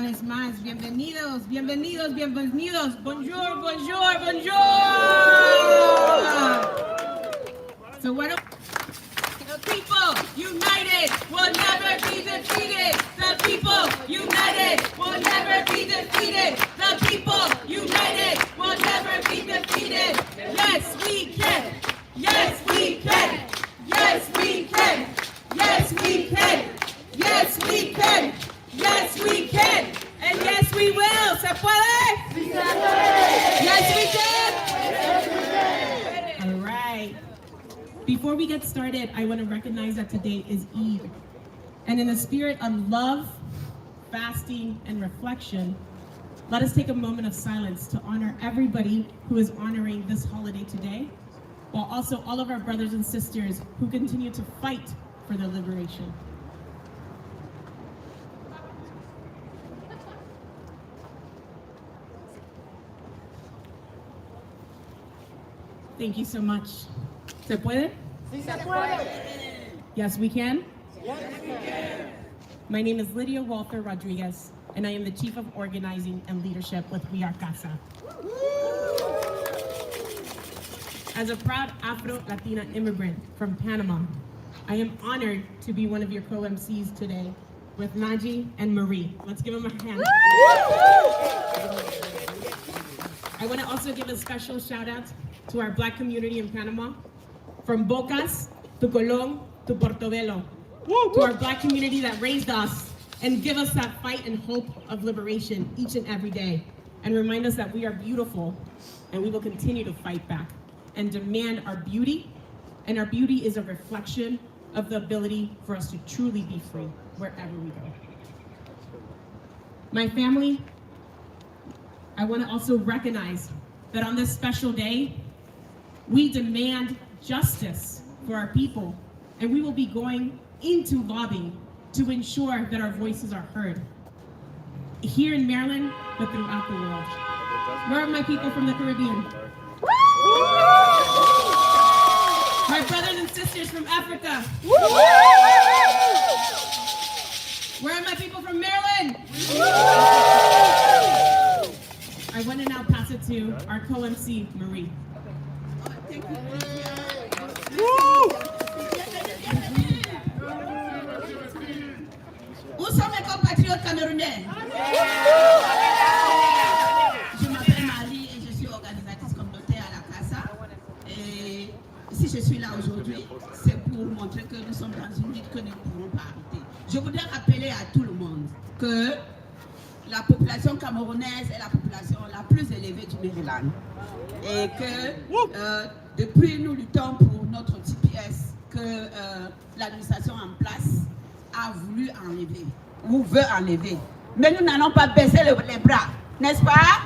vez más, bienvenidos, bienvenidos, bienvenidos. Bonjour, bonjour, bonjour. So what the people united will never be defeated. The people united will never be defeated. The people united will never be defeated. Yes, we can. Yes, we can. Yes, we can. Yes, we can. Yes, we can. Yes, we can. And yes, we will. ¿Se puede? Yes, we can. All right. Before we get started, I want to recognize that today is Eid. And in the spirit of love, fasting, and reflection, let us take a moment of silence to honor everybody who is honoring this holiday today, while also all of our brothers and sisters who continue to fight for their liberation. Thank you so much. ¿Se puede? Sí, se puede. Yes, we can? Yes, we can. My name is Lydia Walter Rodriguez, and I am the Chief of Organizing and Leadership with We Are Casa. As a proud Afro-Latina immigrant from Panama, I am honored to be one of your co-MCs today with Naji and Marie. Let's give them a hand. I want to also give a special shout out to our Black community in Panama, from Bocas to Colón to Portobelo, to our Black community that raised us and give us that fight and hope of liberation each and every day, and remind us that we are beautiful and we will continue to fight back and demand our beauty, and our beauty is a reflection of the ability for us to truly be free wherever we go. My family, I want to also recognize that on this special day, we demand justice for our people, and we will be going into lobbying to ensure that our voices are heard here in Maryland, but throughout the world. Where are my people from the Caribbean? My brothers and sisters from Africa. Where are my people from Maryland? I want to now pass it to our co-MC, Marie. Thank you. Où sont mes compatriotes camerounais? Je m'appelle Marie et je suis organisatrice communautaire à la Casa. Et si je suis là aujourd'hui, c'est pour montrer que nous sommes dans une lutte que nous ne pourrons pas arrêter. Je voudrais rappeler à tout le monde que la population camerounaise est la population la plus élevée du Maryland. Et que depuis nous luttons pour notre TPS que l'administration en place a voulu enlever ou veut enlever. Mais nous n'allons pas baisser les bras, n'est-ce pas?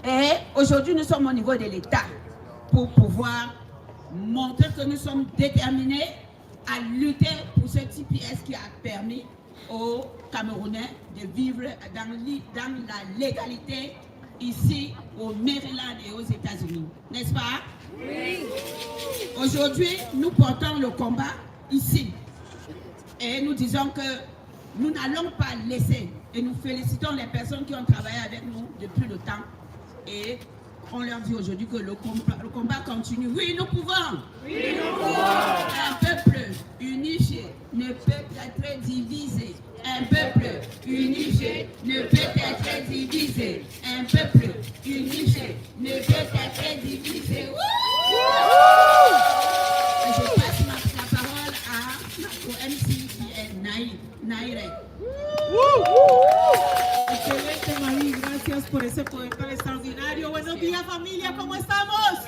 Oui. Et aujourd'hui nous sommes au niveau de l'État pour pouvoir montrer que nous sommes déterminés à lutter pour ce TPS qui a permis aux Camerounais de vivre dans la légalité ici au Maryland et aux États-Unis, n'est-ce pas? Oui. Aujourd'hui, nous portons le combat ici et nous disons que nous n'allons pas laisser, et nous félicitons les personnes qui ont travaillé avec nous depuis le temps et on leur dit aujourd'hui que le combat continue. Oui, nous pouvons. Oui, nous pouvons. Un peuple unifié ne peut être divisé. Un peuple unifié ne peut être divisé. Un peuple unifié ne peut être divisé. Et je passe la parole à notre MC qui est Naire. Excelente, Marie, gracias por ese poder tan extraordinario. Buenos días, familia, ¿cómo estamos?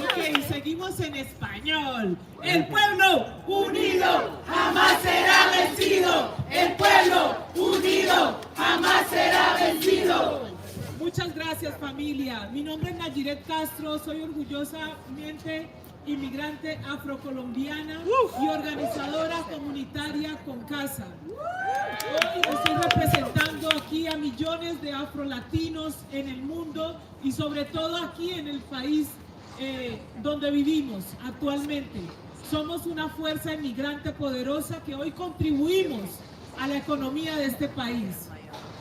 Ok, seguimos en español. El pueblo unido jamás será vencido. El pueblo unido jamás será vencido. Muchas gracias, familia. Mi nombre es Nayiret Castro, soy orgullosamente inmigrante afrocolombiana y organizadora comunitaria con Casa. Hoy estoy representando aquí a millones de afrolatinos en el mundo y sobre todo aquí en el país donde vivimos actualmente. Somos una fuerza inmigrante poderosa que hoy contribuimos a la economía de este país.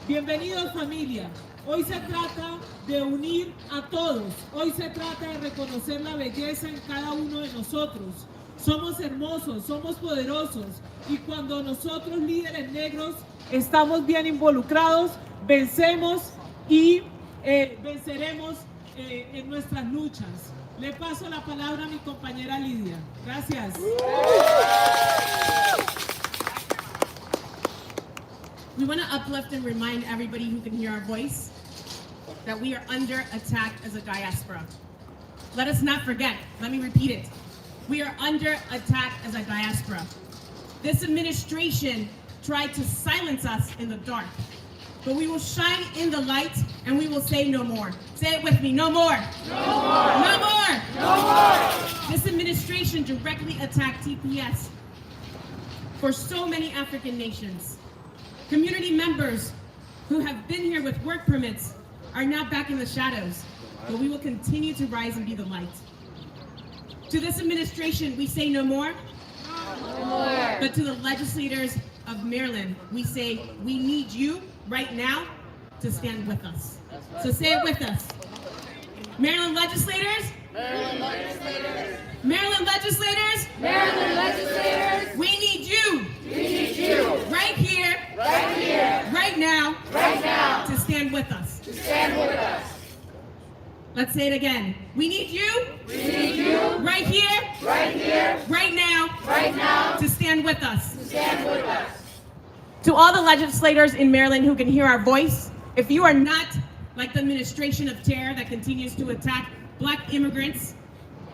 Bienvenidos, familia. Hoy se trata de unir a todos. Hoy se trata de reconocer la belleza en cada uno de nosotros. Somos hermosos, somos poderosos, y cuando nosotros, líderes negros, estamos bien involucrados, vencemos y venceremos en nuestras luchas. Le paso la palabra a mi compañera Lidia. Gracias. We want to uplift and remind everybody who can hear our voice that we are under attack as a diaspora. Let us not forget, let me repeat it. We are under attack as a diaspora. This administration tried to silence us in the dark, but we will shine in the light and we will say no more. Say it with me, no more. No more. No more. No more. This administration directly attacked TPS for so many African nations. Community members who have been here with work permits are now back in the shadows, but we will continue to rise and be the light. To this administration, we say no more. No more. But to the legislators of Maryland, we say we need you right now to stand with us. So say it with us. Maryland legislators. Maryland legislators. Maryland legislators. Maryland legislators. We need you. We need you. Right here. Right here. Right now. Right now. To stand with us. To stand with us. Let's say it again. We need you. We need you. Right here. Right here. Right now. Right now. To stand with us. To stand with us. To all the legislators in Maryland who can hear our voice, if you are not like the administration of terror that continues to attack Black immigrants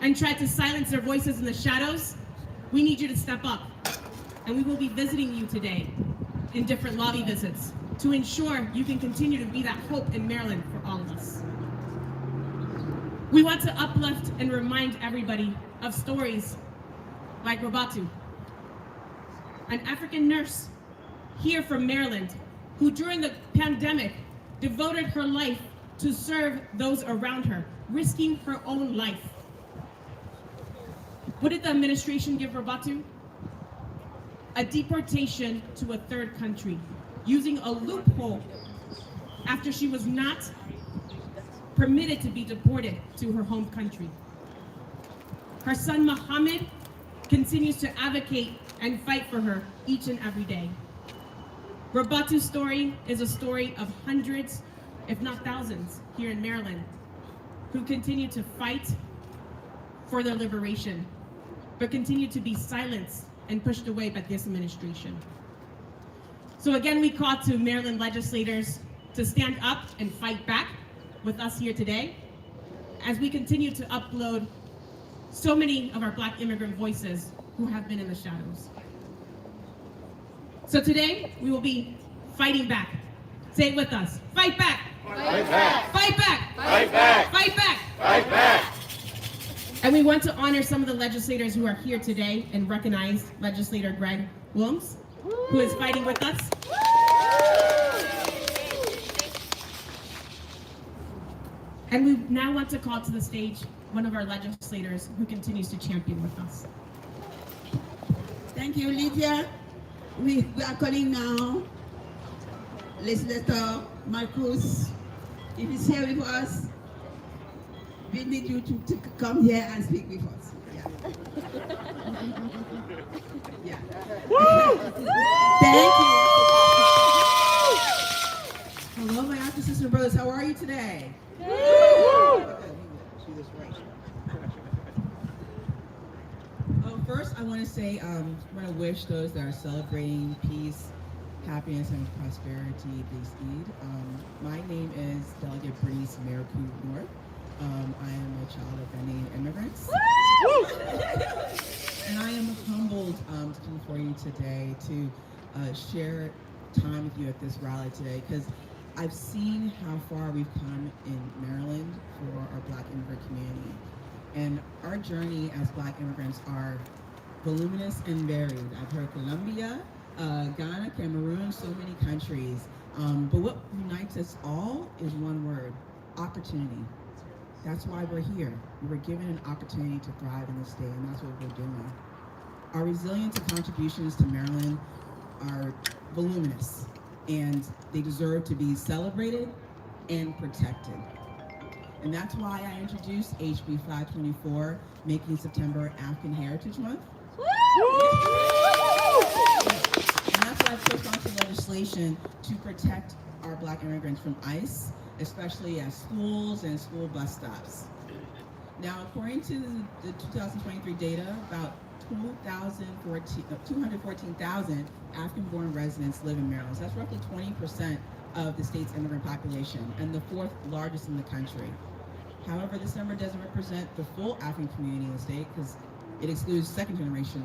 and try to silence their voices in the shadows, we need you to step up. And we will be visiting you today in different lobby visits to ensure you can continue to be that hope in Maryland for all of us. We want to uplift and remind everybody of stories like Robatu, an African nurse here from Maryland who during the pandemic devoted her life to serve those around her, risking her own life. What did the administration give Robatu? A deportation to a third country, using a loophole after she was not permitted to be deported to her home country. Her son Mohammed continues to advocate and fight for her each and every day. Robatu's story is a story of hundreds, if not thousands, here in Maryland, who continue to fight for their liberation, but continue to be silenced and pushed away by this administration. So again, we call to Maryland legislators to stand up and fight back with us here today as we continue to upload so many of our Black immigrant voices who have been in the shadows. So today, we will be fighting back. Say it with us. Fight back. Fight back. Fight back. Fight back. Fight back. Fight back. And we want to honor some of the legislators who are here today and recognize Legislator Greg Wilms, who is fighting with us. And we now want to call to the stage one of our legislators who continues to champion with us. Thank you, Lydia. We are calling now Legislator Marcus. If he's here with us, we need you to come here and speak with us. Yeah. Thank you. Hello, my auntie, sisters, and brothers. How are you today? First, I want to say, I want to wish those that are celebrating peace, happiness, and prosperity this Eid. My name is Delegate Bernice Marikou North. I am a child of Ghanaian immigrants. And I am humbled to come before you today to share time with you at this rally today, because I've seen how far we've come in Maryland for our Black immigrant community. And our journey as Black immigrants are voluminous and varied. I've heard Colombia, Ghana, Cameroon, so many countries. But what unites us all is one word: opportunity. That's why we're here. We were given an opportunity to thrive in this state, and that's what we're doing. Our resilience and contributions to Maryland are voluminous, and they deserve to be celebrated and protected. And that's why I introduced HB 524, making September African Heritage Month. And that's why I co-sponsored legislation to protect our Black immigrants from ICE, especially at schools and school bus stops. Now, according to the 2023 data, about 214,000 African-born residents live in Maryland. So that's roughly 20% of the state's immigrant population and the fourth largest in the country. However, this number doesn't represent the full African community in the state because it excludes second-generation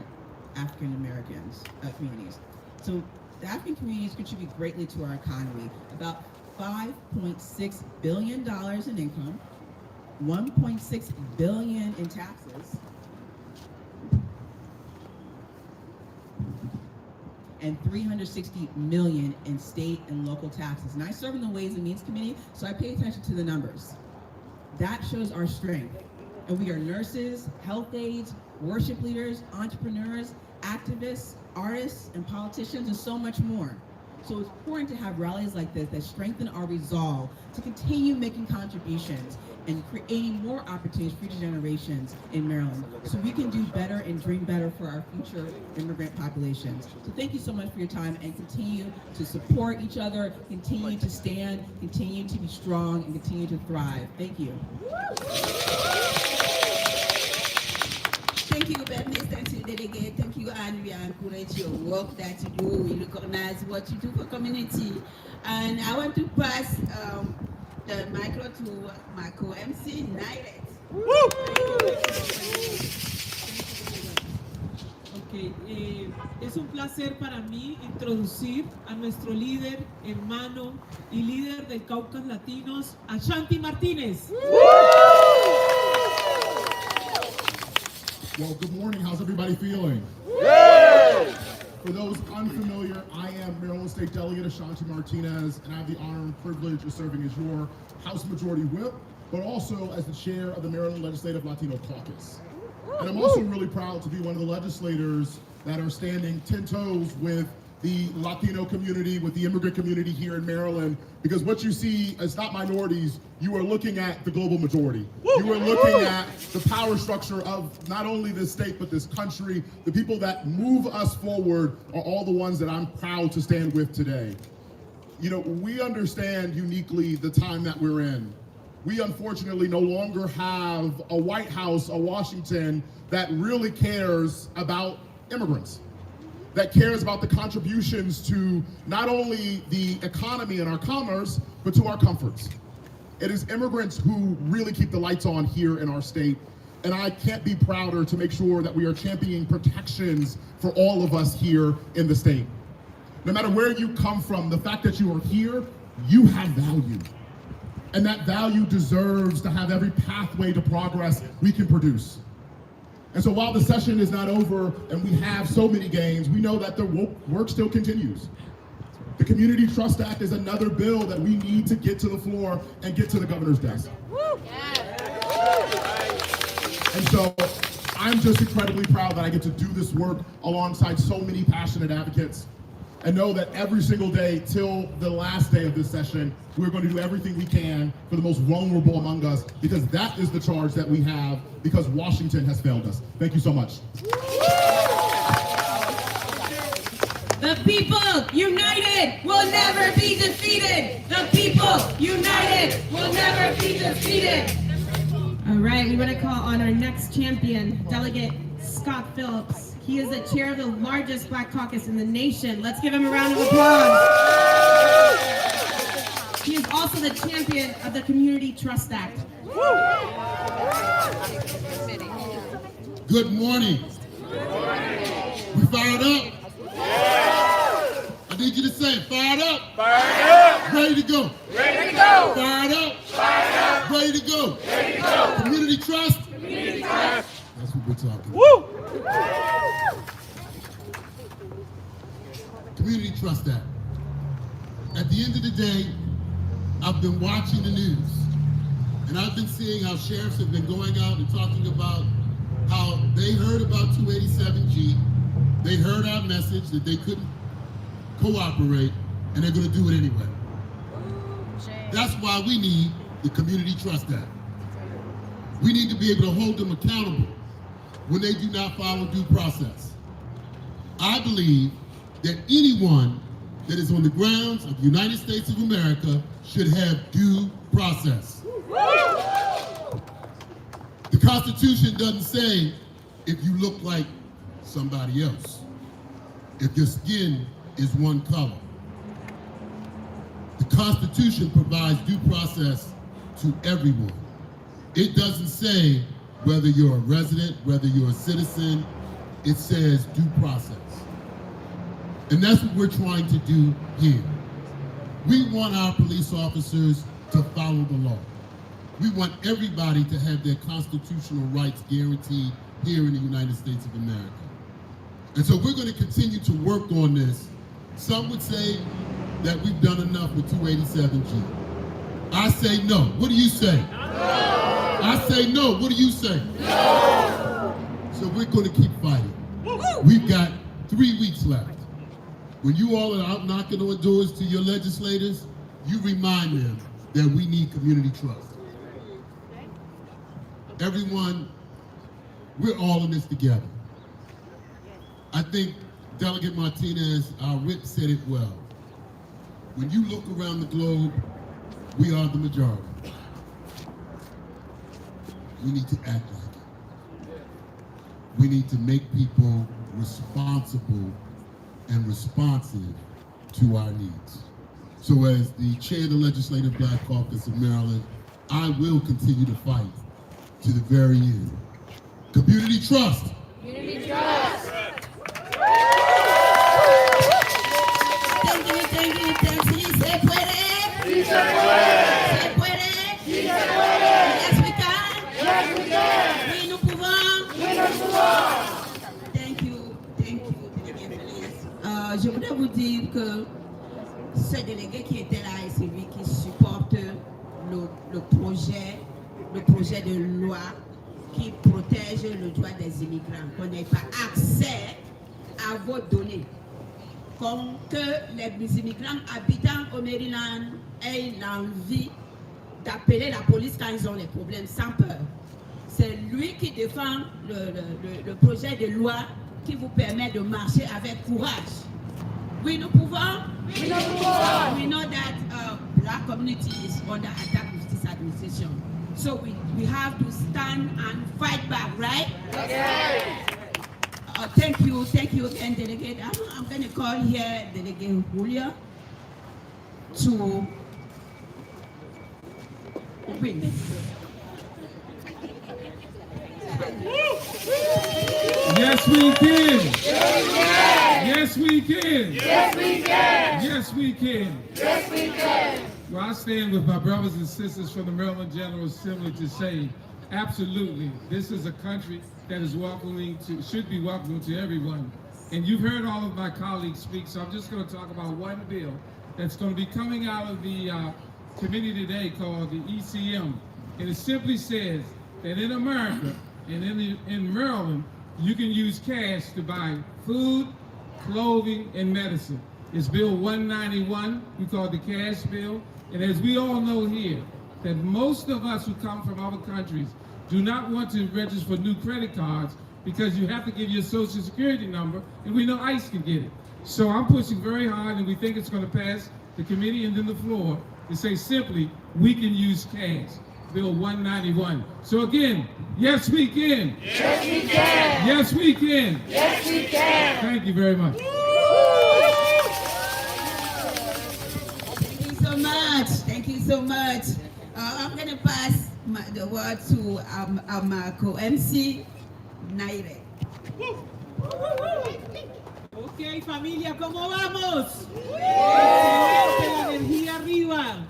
African-Americans communities. So the African communities contribute greatly to our economy, about $5.6 billion in income, $1.6 billion in taxes, and $360 million in state and local taxes. And I serve in the Ways and Means Committee, so I pay attention to the numbers. That shows our strength. And we are nurses, health aides, worship leaders, entrepreneurs, activists, artists, and politicians, and so much more. So it's important to have rallies like this that strengthen our resolve to continue making contributions and creating more opportunities for future generations in Maryland so we can do better and dream better for our future immigrant populations. So thank you so much for your time, and continue to support each other, continue to stand, continue to be strong, and continue to thrive. Thank you. Thank you, Bernice. Thank you, Delegate. Thank you, and we encourage your work that you do. We recognize what you do for community. And I want to pass the micro to my co-MC, Nairet. Ok, es un placer para mí introducir a nuestro líder, hermano y líder del Caucas Latinos, Ashanti Martínez. Well, good morning. How's everybody feeling? For those unfamiliar, I am Maryland State Delegate Ashanti Martinez, and I have the honor and privilege of serving as your House Majority Whip, but also as the chair of the Maryland Legislative Latino Caucus. And I'm also really proud to be one of the legislators that are standing 10 toes with the Latino community, with the immigrant community here in Maryland, because what you see is not minorities, you are looking at the global majority. You are looking at the power structure of not only this state, but this country. The people that move us forward are all the ones that I'm proud to stand with today. You know, we understand uniquely the time that we're in. We unfortunately no longer have a White House, a Washington, that really cares about immigrants, that cares about the contributions to not only the economy and our commerce, but to our comforts. It is immigrants who really keep the lights on here in our state. And I can't be prouder to make sure that we are championing protections for all of us here in the state. No matter where you come from, the fact that you are here, you have value. And that value deserves to have every pathway to progress we can produce. And so while the session is not over and we have so many gains, we know that the work still continues. The Community Trust Act is another bill that we need to get to the floor and get to the governor's desk. And so I'm just incredibly proud that I get to do this work alongside so many passionate advocates, and know that every single day till the last day of this session, we're going to do everything we can for the most vulnerable among us, because that is the charge that we have, because Washington has failed us. Thank you so much. The people united will never be defeated. The people united will never be defeated. All right, we want to call on our next champion, Delegate Scott Phillips. He is the chair of the largest Black caucus in the nation. Let's give him a round of applause. He is also the champion of the Community Trust Act. Good morning. We fired up? I need you to say it. Fired up? Fired up! Ready to go? Ready to go! Fired up? Fired up! Ready to go? Ready to go! Community trust? Community trust! That's what we're talking about. Woo! Community Trust Act. At the end of the day, I've been watching the news, and I've been seeing how sheriffs have been going out and talking about how they heard about 287G, they heard our message that they couldn't cooperate, and they're going to do it anyway. That's why we need the Community Trust Act. We need to be able to hold them accountable when they do not follow due process. I believe that anyone that is on the grounds of the United States of America should have due process. The Constitution doesn't say if you look like somebody else, if your skin is one color. The Constitution provides due process to everyone. It doesn't say whether you're a resident, whether you're a citizen. It says due process. And that's what we're trying to do here. We want our police officers to follow the law. We want everybody to have their constitutional rights guaranteed here in the United States of America. And so we're going to continue to work on this. Some would say that we've done enough with 287G. I say no. What do you say? No. I say no. What do you say? No. So we're going to keep fighting. We've got 3 weeks left. When you all are out knocking on doors to your legislators, you remind them that we need community trust. Everyone, we're all in this together. I think Delegate Martinez, our whip, said it well. When you look around the globe, we are the majority. We need to act like it. We need to make people responsible and responsive to our needs. So as the chair of the Legislative Black Caucus of Maryland, I will continue to fight to the very end. Community trust. Community trust. Thank you. Se puede. Sí se puede. Se puede. Sí se puede. Yes, we can. Yes, we can. Oui, nous pouvons. Oui, nous pouvons. Thank you, délégué Félix. Je voudrais vous dire que ce délégué qui était là est celui qui supporte le projet de loi qui protège le droit des immigrants, qu'on n'ait pas accès à vos données. Comme que les immigrants habitant au Maryland aient l'envie d'appeler la police quand ils ont des problèmes sans peur. C'est lui qui défend le projet de loi qui vous permet de marcher avec courage. Oui, nous pouvons. Oui, nous pouvons. We know that black community is under attack with this administration. So we have to stand and fight back, right? Yes. Thank you again, Delegate. I'm going to call here Delegate Julia to win. Yes, we can. Yes, we can. Yes, we can. Yes, we can. Yes, we can. Yes, we can. Well, I stand with my brothers and sisters from the Maryland General Assembly to say, absolutely, this is a country that is should be welcoming to everyone. And you've heard all of my colleagues speak, so I'm just going to talk about one bill that's going to be coming out of the committee today called the ECM. And it simply says that in America and in Maryland, you can use cash to buy food, clothing, and medicine. It's Bill 191, we call it the cash bill. And as we all know here, that most of us who come from other countries do not want to register for new credit cards because you have to give your social security number, and we know ICE can get it. So I'm pushing very hard, and we think it's going to pass the committee and then the floor to say simply, we can use cash. Bill 191. So again, yes we can. Yes, we can. Yes we can. Yes, we can. Thank you very much. Thank you so much. I'm going to pass the word to our co-MC, Naire. Ok, familia, ¿cómo vamos? Excelente, la energía arriba.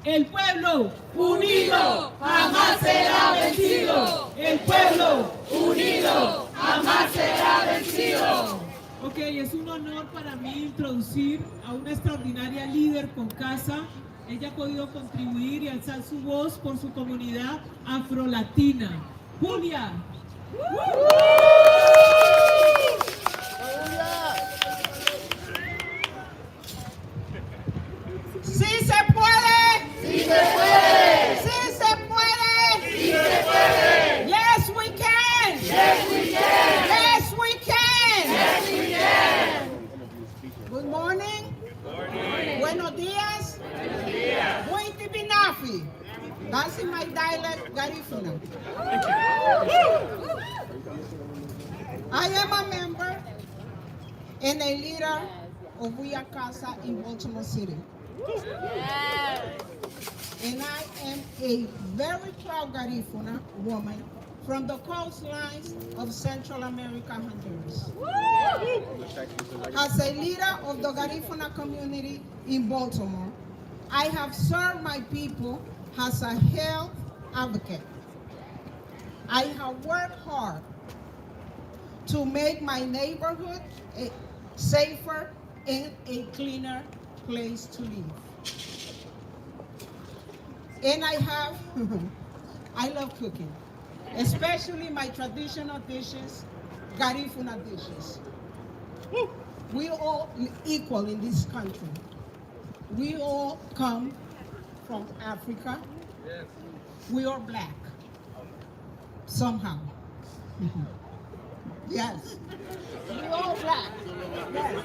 El pueblo Unido jamás será vencido. El pueblo. Unido jamás será vencido. Ok, es un honor para mí introducir a una extraordinaria líder con casa. Ella ha podido contribuir y alzar su voz por su comunidad afrolatina. Julia. That's in my dialect, Garifuna. I am a member and a leader of We Are Casa in Baltimore City. And I am a very proud Garifuna woman from the coastlines of Central America, Honduras. As a leader of the Garifuna community in Baltimore, I have served my people as a health advocate. I have worked hard to make my neighborhood a safer and a cleaner place to live. And I love cooking, especially my traditional dishes, Garifuna dishes. We all equal in this country. We all come from Africa. We are black, somehow. Yes, we all black. Yes.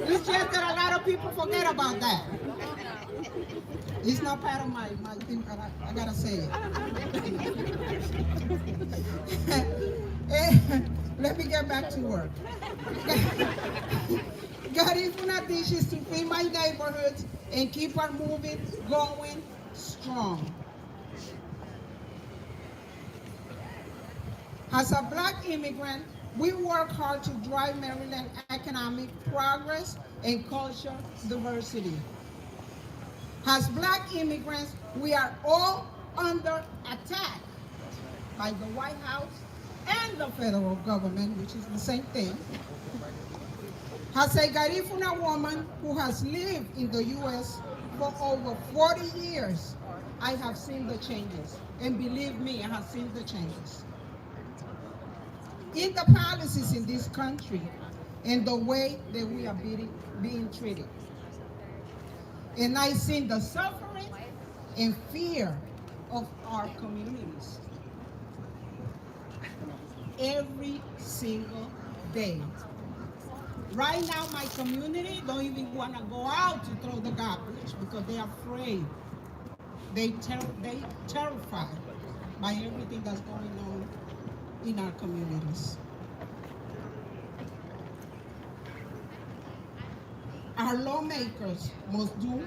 It's just that a lot of people forget about that. It's not part of my thing, but I gotta say it. Let me get back to work. Garifuna dishes to feed my neighborhoods and keep our moving, going strong. As a black immigrant, we work hard to drive Maryland economic progress and cultural diversity. As black immigrants, we are all under attack by the White House and the federal government, which is the same thing. As a Garifuna woman who has lived in the U.S. for over 40 years, I have seen the changes. And believe me, I have seen the changes in the policies in this country and the way that we are being treated. And I've seen the suffering and fear of our communities every single day. Right now, my community don't even want to go out to throw the garbage because they're afraid. They terrified by everything that's going on in our communities. Our lawmakers must do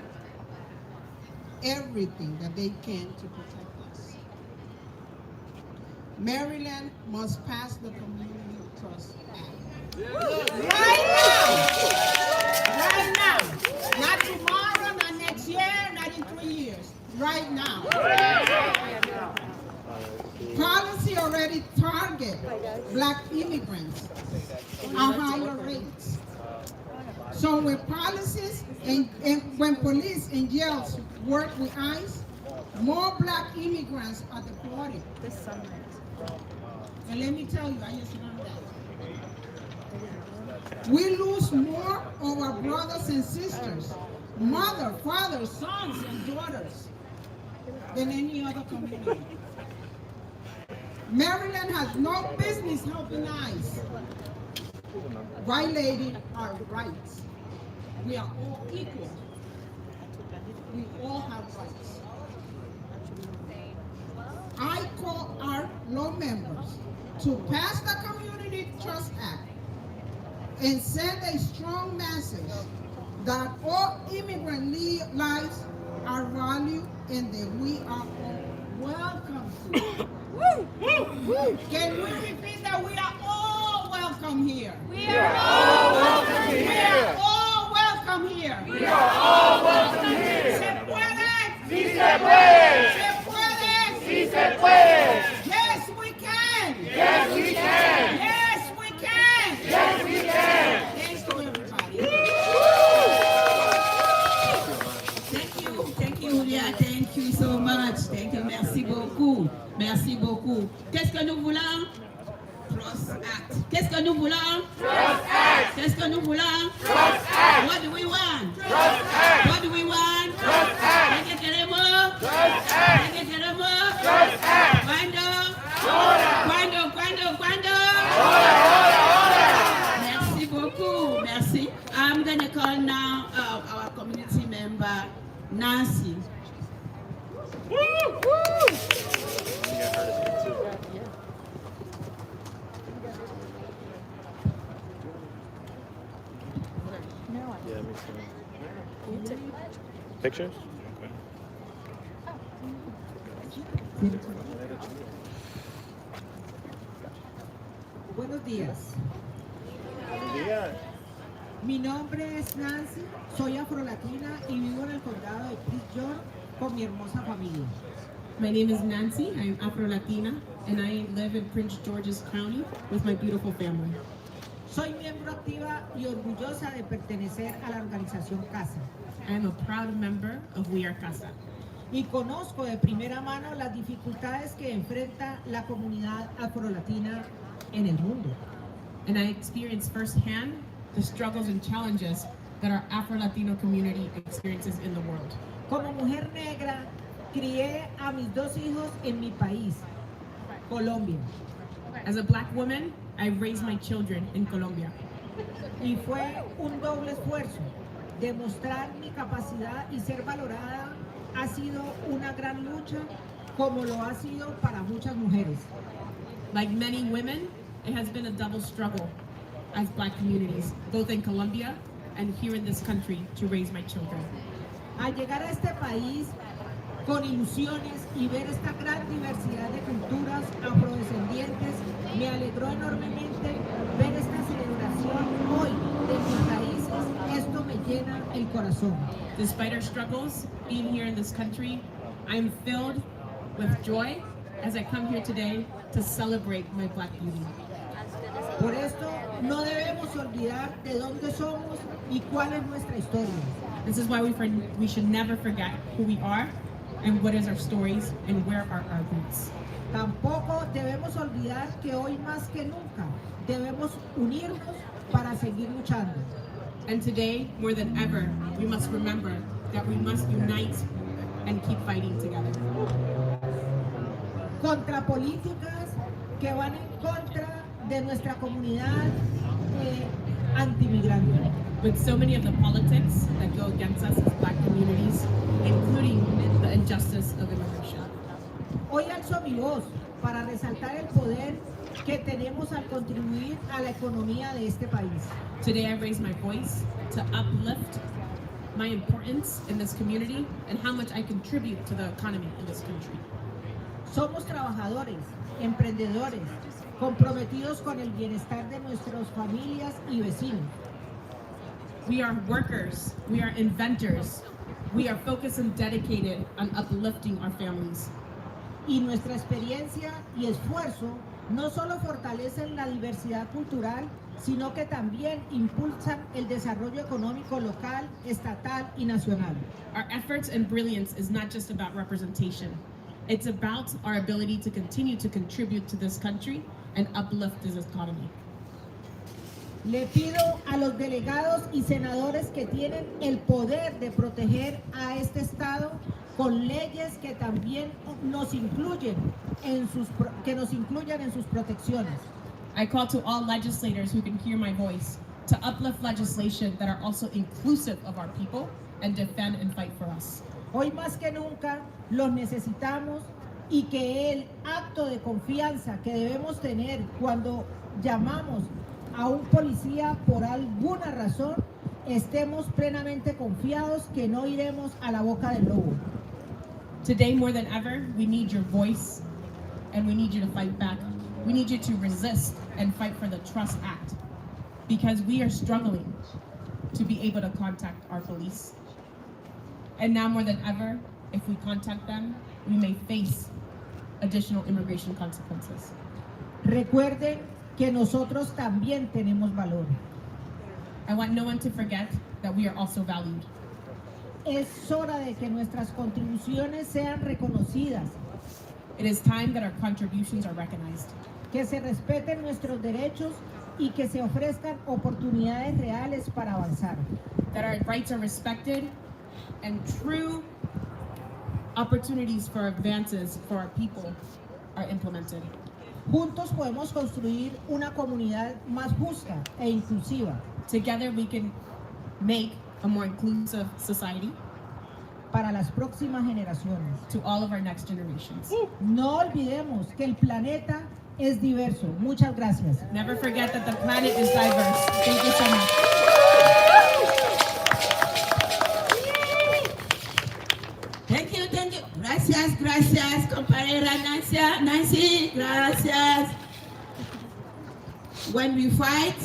everything that they can to protect us. Maryland must pass the Community Trust Act. Right now, not tomorrow, not next year, not in 3 years, right now. Policy already target black immigrants at higher rates. So when policies and when police and jails work with ICE, more black immigrants are deported. And let me tell you, I just learned that. We lose more of our brothers and sisters, mother, father, sons, and daughters than any other community. Maryland has no business helping ICE. White lady, our rights. We are all equal. We all have rights. I call our law members to pass the Community Trust Act and send a strong message that all immigrant lives are valued and that we are all welcome to. Can we repeat that we are all welcome here? We are all welcome We here. are all welcome here. We are all welcome here. Se puede. Sí se puede. Se puede. Sí se puede. Yes, we can. Yes, we can. Yes, we can. Yes, we can. Thank you, everybody. Thank you, Julia. Thank you so much. Thank you. Merci beaucoup. Merci beaucoup. Qu'est-ce que nous voulons? Trust Act. Qu'est-ce que nous voulons? Trust Act. Qu'est-ce que nous voulons? Trust Act. What do we want? Trust Act. What do we want? Trust Act. ¿Qué queremos? Trust Act. ¿Qué queremos? Trust Act. ¿Cuándo? Ahora. ¿Cuándo? Ahora. Merci beaucoup. Merci. I'm going to call now our community member, Nancy. Yeah, me too. Pictures? Buenos días. Yeah. Mi nombre es Nancy, soy afrolatina y vivo en el condado de Prince George con mi hermosa familia. My name is Nancy. I'm Afro-Latina, and I live in Prince George's County with my beautiful family. Soy miembro activa y orgullosa de pertenecer a la organización CASA. I am a proud member of We Are Casa. Y conozco de primera mano las dificultades que enfrenta la comunidad afrolatina en el mundo. And I experience firsthand the struggles and challenges that our Afro-Latino community experiences in the world. Como mujer negra, crié a mis dos hijos en mi país, Colombia. As a black woman, I raised my children in Colombia. Y fue un doble esfuerzo. Demostrar mi capacidad y ser valorada ha sido una gran lucha, como lo ha sido para muchas mujeres. Like many women, it has been a double struggle as black communities, both in Colombia and here in this country, to raise my children. Al llegar a este país con ilusiones y ver esta gran diversidad de culturas afrodescendientes, me alegró enormemente ver esta celebración hoy de mis raíces. Esto me llena el corazón. Despite our struggles, being here in this country, I'm filled with joy as I come here today to celebrate my black beauty. Por esto no debemos olvidar de dónde somos y cuál es nuestra historia. This is why we should never forget who we are and what is our stories and where are our roots. Tampoco debemos olvidar que hoy más que nunca debemos unirnos para seguir luchando. And today, more than ever, we must remember that we must unite and keep fighting together. Contra políticas que van en contra de nuestra comunidad antimigrante. With so many of the politics that go against us as black communities, including the injustice of immigration. Hoy alzo mi voz para resaltar el poder que tenemos al contribuir a la economía de este país. Today I raise my voice to uplift my importance in this community and how much I contribute to the economy in this country. Somos trabajadores, emprendedores, comprometidos con el bienestar de nuestras familias y vecinos. We are workers, we are inventors, we are focused and dedicated on uplifting our families. Y nuestra experiencia y esfuerzo no solo fortalecen la diversidad cultural, sino que también impulsan el desarrollo económico local, estatal y nacional. Our efforts and brilliance is not just about representation. It's about our ability to continue to contribute to this country and uplift this economy. Le pido a los delegados y senadores que tienen el poder de proteger a este Estado con leyes que también nos incluyan en sus protecciones. I call to all legislators who can hear my voice to uplift legislation that are also inclusive of our people and defend and fight for us. Hoy más que nunca los necesitamos y que el acto de confianza que debemos tener cuando llamamos a un policía por alguna razón, estemos plenamente confiados que no iremos a la boca del lobo. Today, more than ever, we need your voice and we need you to fight back. We need you to resist and fight for the Trust Act because we are struggling to be able to contact our police. And now more than ever, if we contact them, we may face additional immigration consequences. Recuerden que nosotros también tenemos valor. I want no one to forget that we are also valued. Es hora de que nuestras contribuciones sean reconocidas, It is time that our contributions are recognized, que se respeten nuestros derechos y que se ofrezcan oportunidades reales para avanzar. that our rights are respected, and true opportunities for advances for our people are implemented. Juntos podemos construir una comunidad más justa e inclusiva. Together we can make a more inclusive society. para las próximas generaciones. to all of our next generations. No olvidemos que el planeta es diverso. Muchas gracias. Never forget that the planet is diverse. Thank you so much. Thank you. Gracias, compañera Nancy, gracias. When we fight,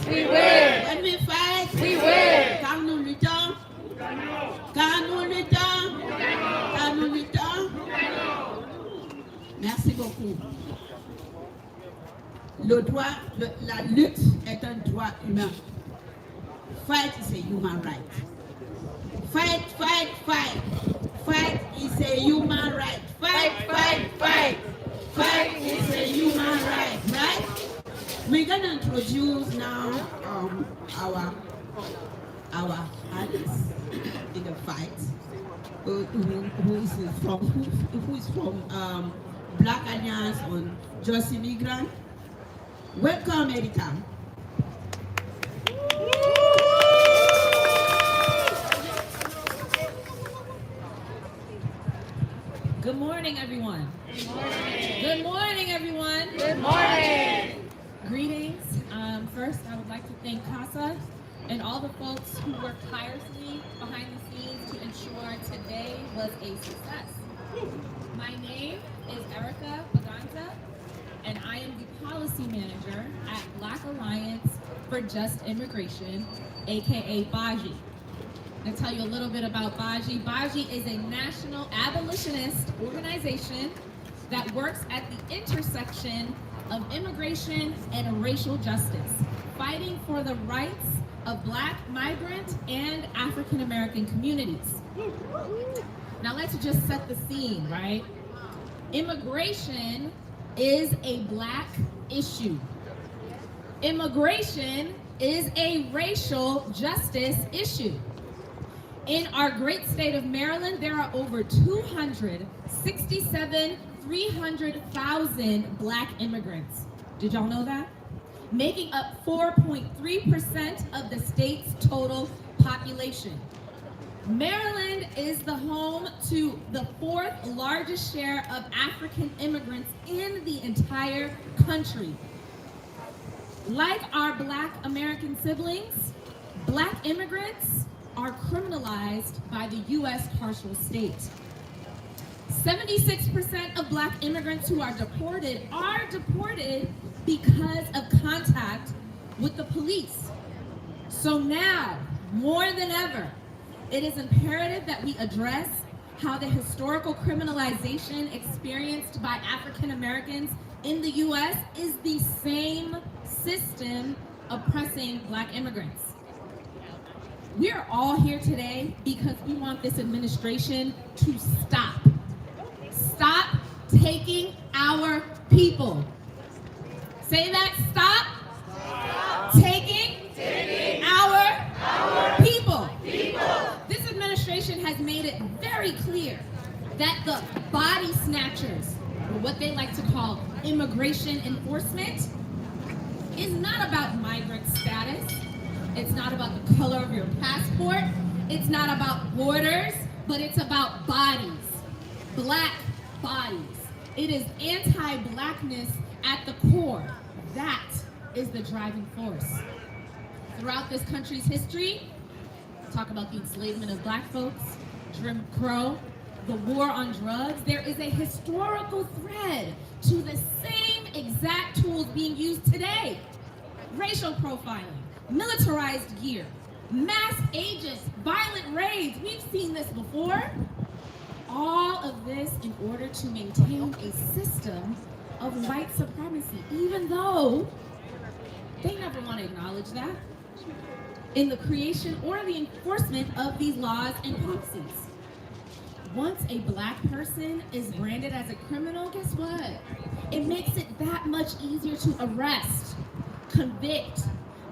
we win. Quand nous luttons, Merci beaucoup. La lutte est un droit humain. Fight is a human right. Fight is a human right. Fight is a human right. We're gonna introduce now our artist in the fight. Who is from Black Alliance on Just Immigrant. Welcome, Erika. Good morning, everyone. Good morning, everyone. Good morning. Greetings. First, I would like to thank CASA and all the folks who worked tirelessly behind the scenes to ensure today was a success. My name is Erica Baganza, and I am the policy manager at Black Alliance for Just Immigration, aka BAJI. I'm going to tell you a little bit about BAJI. BAJI is a national abolitionist organization that works at the intersection of immigration and racial justice, fighting for the rights of Black, migrant, and African American communities. Now let's just set the scene, right? Immigration is a Black issue. Immigration is a racial justice issue. In our great state of Maryland, there are over 300,000 Black immigrants. Did y'all know that? Making up 4.3% of the state's total population. Maryland is the home to the 4th largest share of African immigrants in the entire country. Like our Black American siblings, Black immigrants are criminalized by the U.S. carceral state. 76% of Black immigrants who are deported because of contact with the police. So now, more than ever, it is imperative that we address how the historical criminalization experienced by African Americans in the U.S. is the same system oppressing Black immigrants. We are all here today because we want this administration to stop. Stop taking our people. Say that, stop taking our people. This administration has made it very clear that the body snatchers, or what they like to call immigration enforcement, is not about migrant status. It's not about the color of your passport. It's not about borders, but it's about bodies, Black bodies. It is anti-Blackness at the core. That is the driving force. Throughout this country's history, talk about the enslavement of Black folks, Jim Crow, the war on drugs, there is a historical thread to the same exact tools being used today. Racial profiling, militarized gear, mass agents, violent raids. We've seen this before. All of this in order to maintain a system of white supremacy, even though they never want to acknowledge that in the creation or the enforcement of these laws and policies. Once a Black person is branded as a criminal, guess what? It makes it that much easier to arrest, convict,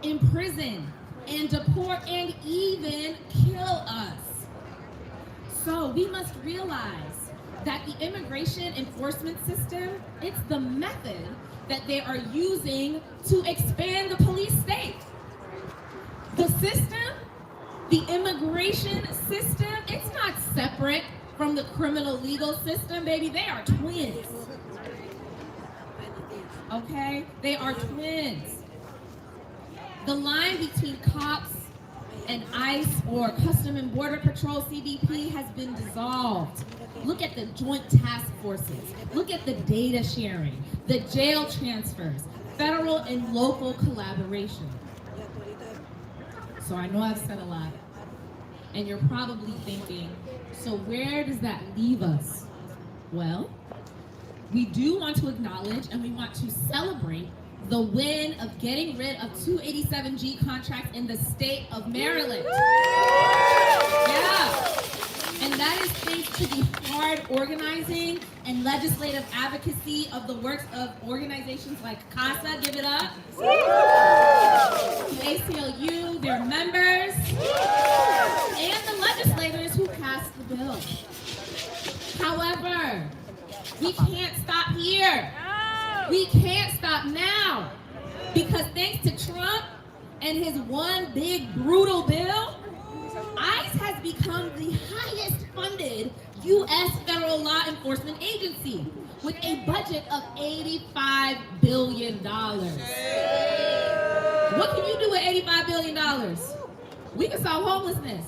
imprison, and deport, and even kill us. So we must realize that the immigration enforcement system, it's the method that they are using to expand the police state. The system The immigration system, it's not separate from the criminal legal system, baby. They are twins. Okay? They are twins. The line between cops and ICE or Custom and Border Patrol CBP has been dissolved. Look at the joint task forces. Look at the data sharing, the jail transfers, federal and local collaboration. So I know I've said a lot, and you're probably thinking, so where does that leave us? Well, we do want to acknowledge and we want to celebrate the win of getting rid of 287G contracts in the state of Maryland. Yeah. And that is thanks to the hard organizing and legislative advocacy of the works of organizations like CASA, give it up, the ACLU, their members, and the legislators who passed the bill. However, we can't stop here. We can't stop now. Because thanks to Trump and his one big brutal bill, ICE has become the highest funded U.S. federal law enforcement agency with a budget of $85 billion. What can you do with $85 billion? We can solve homelessness.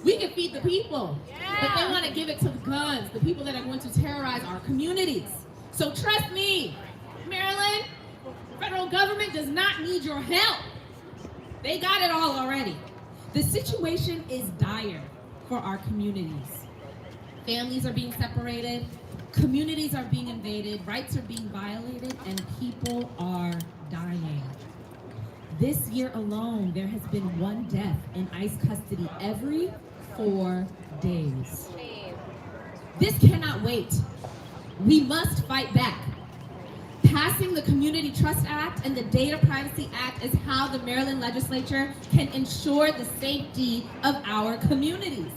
We can feed the people. But they want to give it to the guns, the people that are going to terrorize our communities. So trust me, Maryland, federal government does not need your help. They got it all already. The situation is dire for our communities. Families are being separated, communities are being invaded, rights are being violated, and people are dying. This year alone, there has been one death in ICE custody every 4 days. This cannot wait. We must fight back. Passing the Community Trust Act and the Data Privacy Act is how the Maryland legislature can ensure the safety of our communities.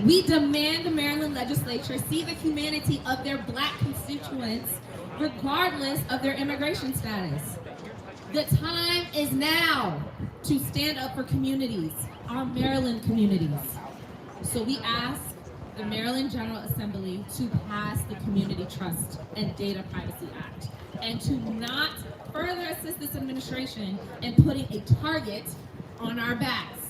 We demand the Maryland legislature see the humanity of their Black constituents regardless of their immigration status. The time is now to stand up for communities, our Maryland communities. So we ask the Maryland General Assembly to pass the Community Trust and Data Privacy Act and to not further assist this administration in putting a target on our backs.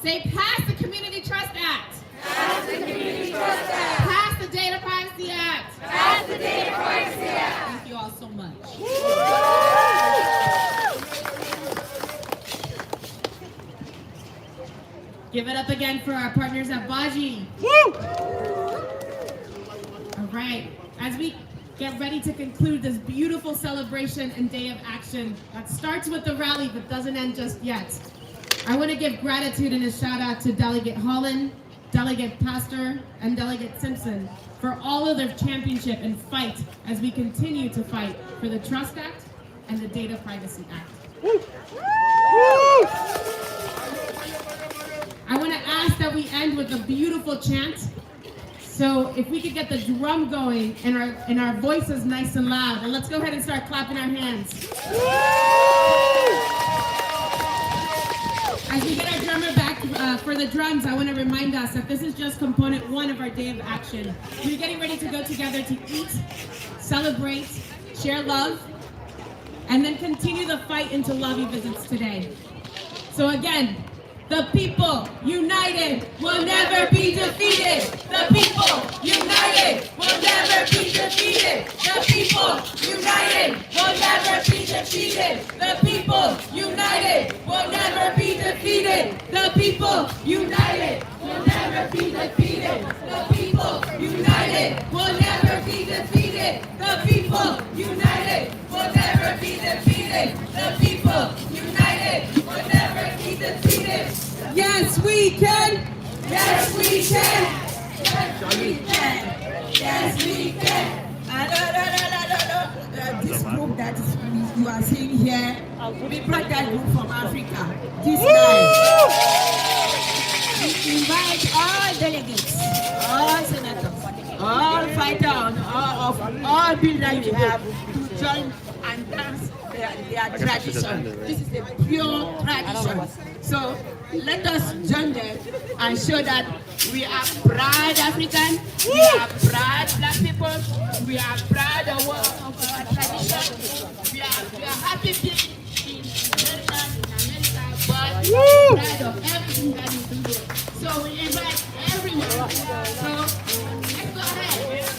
Say, pass the Community Trust Act. Pass the Community Trust Act. Pass the Data Privacy Act. Pass the Data Privacy Act. Thank you all so much. Give it up again for our partners at Baji. All right, as we get ready to conclude this beautiful celebration and day of action that starts with the rally but doesn't end just yet, I want to give gratitude and a shout out to Delegate Holland, Delegate Pastor, and Delegate Simpson for all of their championship and fight as we continue to fight for the Trust Act and the Data Privacy Act. I want to ask that we end with a beautiful chant. So if we could get the drum going and our voices nice and loud, and let's go ahead and start clapping our hands. As we get our drummer back for the drums, I want to remind us that this is just component one of our day of action. We're getting ready to go together to eat, celebrate, share love, and then continue the fight into Lovey Visits today. So again, the people united will never be defeated. The people united will never be defeated. The people united will never be defeated. The people united will never be defeated. The people united will never be defeated. The people united will never be defeated. The people united will never be defeated. The people united will never be defeated. Yes, we can. Yes, we can. Yes, we can. Yes, we can. This group that you are seeing here, we brought that group from Africa this night. We invite all delegates, all senators, all fighters, all builders we have to join and dance the their tradition. This is a pure tradition. So let us join them and show that we are proud African, we are proud Black people, we are proud of our tradition, we are happy being in America, but we are proud of everything that we do. So we invite everyone. So let's go ahead.